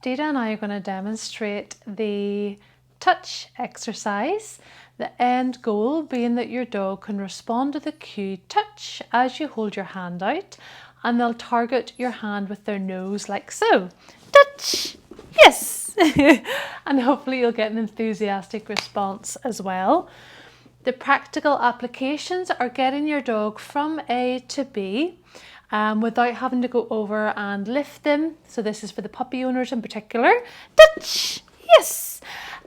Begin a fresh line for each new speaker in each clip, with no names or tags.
Dita and I are going to demonstrate the touch exercise, the end goal being that your dog can respond to the cue touch as you hold your hand out, and they'll target your hand with their nose like so. Touch! Yes! And hopefully you'll get an enthusiastic response as well. The practical applications are getting your dog from A to B without having to go over and lift them. So this is for the puppy owners in particular. Touch! Yes!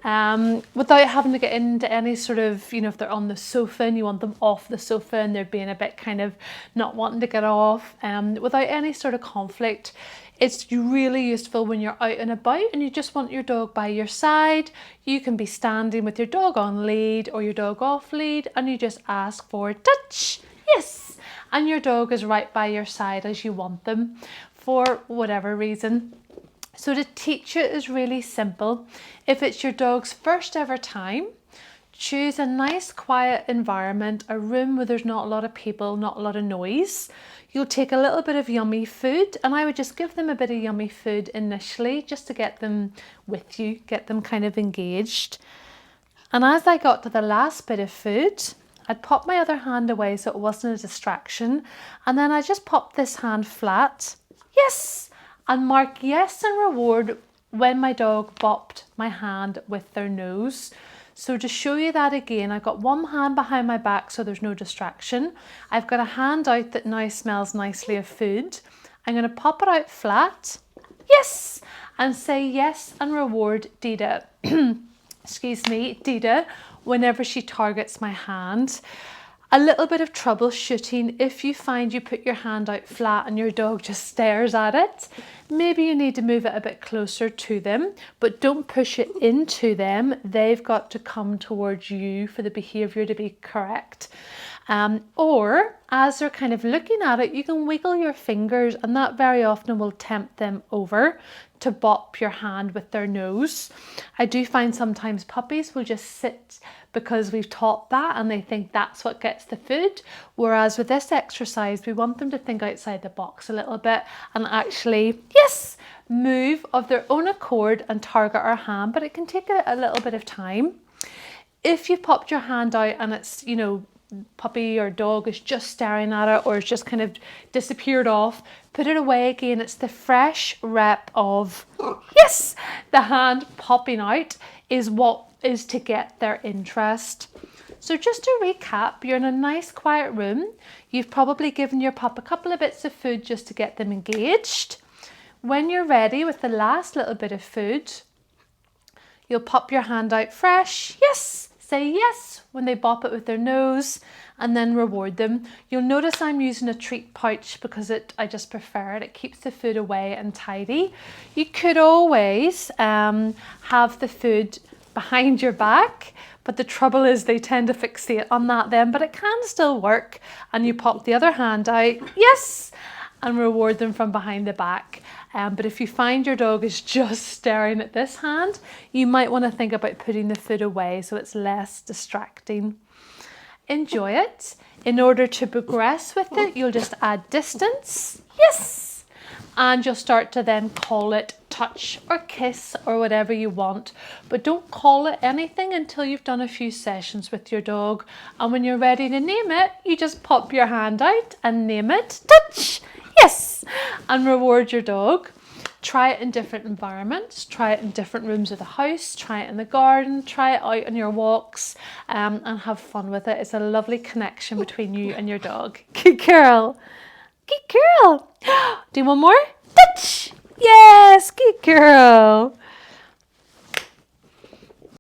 Without having to get into any sort of, if they're on the sofa and you want them off the sofa and they're being a bit kind of not wanting to get off, without any sort of conflict. It's really useful when you're out and about and you just want your dog by your side. You can be standing with your dog on lead or your dog off lead and you just ask for touch. Yes! And your dog is right by your side as you want them for whatever reason. So to teach it is really simple. If it's your dog's first ever time, choose a nice quiet environment, a room where there's not a lot of people, not a lot of noise. You'll take a little bit of yummy food, and I would just give them a bit of yummy food initially just to get them with you, get them kind of engaged. And as I got to the last bit of food, I'd pop my other hand away so it wasn't a distraction, and then I just popped this hand flat. Yes! And mark yes and reward when my dog bopped my hand with their nose. So to show you that again, I've got one hand behind my back so there's no distraction. I've got a hand out that now smells nicely of food. I'm going to pop it out flat. Yes! And say yes and reward Dita. Excuse me, Dita, whenever she targets my hand. A little bit of troubleshooting. If you find you put your hand out flat and your dog just stares at it, maybe you need to move it a bit closer to them, but don't push it into them. They've got to come towards you for the behaviour to be correct. Or as they're kind of looking at it, you can wiggle your fingers and that very often will tempt them over to bop your hand with their nose. I do find sometimes puppies will just sit because we've taught that and they think that's what gets the food. Whereas with this exercise, we want them to think outside the box a little bit and actually, yes, move of their own accord and target our hand, but it can take a little bit of time. If you popped your hand out and it's, puppy or dog is just staring at it or it's just kind of disappeared off, put it away again. It's the fresh rep of, yes, the hand popping out is what is to get their interest. So just to recap, you're in a nice quiet room. You've probably given your pup a couple of bits of food just to get them engaged. When you're ready with the last little bit of food, you'll pop your hand out fresh. Yes! Say yes when they bop it with their nose and then reward them. You'll notice I'm using a treat pouch because I just prefer it. It keeps the food away and tidy. You could always have the food behind your back, but the trouble is they tend to fixate on that then, but it can still work. And you pop the other hand out, yes, and reward them from behind the back. But if you find your dog is just staring at this hand, you might want to think about putting the food away so it's less distracting. Enjoy it. In order to progress with it, you'll just add distance. Yes! And you'll start to then call it touch or kiss or whatever you want. But don't call it anything until you've done a few sessions with your dog. And when you're ready to name it, you just pop your hand out and name it touch. Yes, and reward your dog. Try it in different environments, try it in different rooms of the house, try it in the garden, try it out on your walks and have fun with it. It's a lovely connection between you and your dog. Good girl. Good girl. Do one more. Touch. Yes, good girl.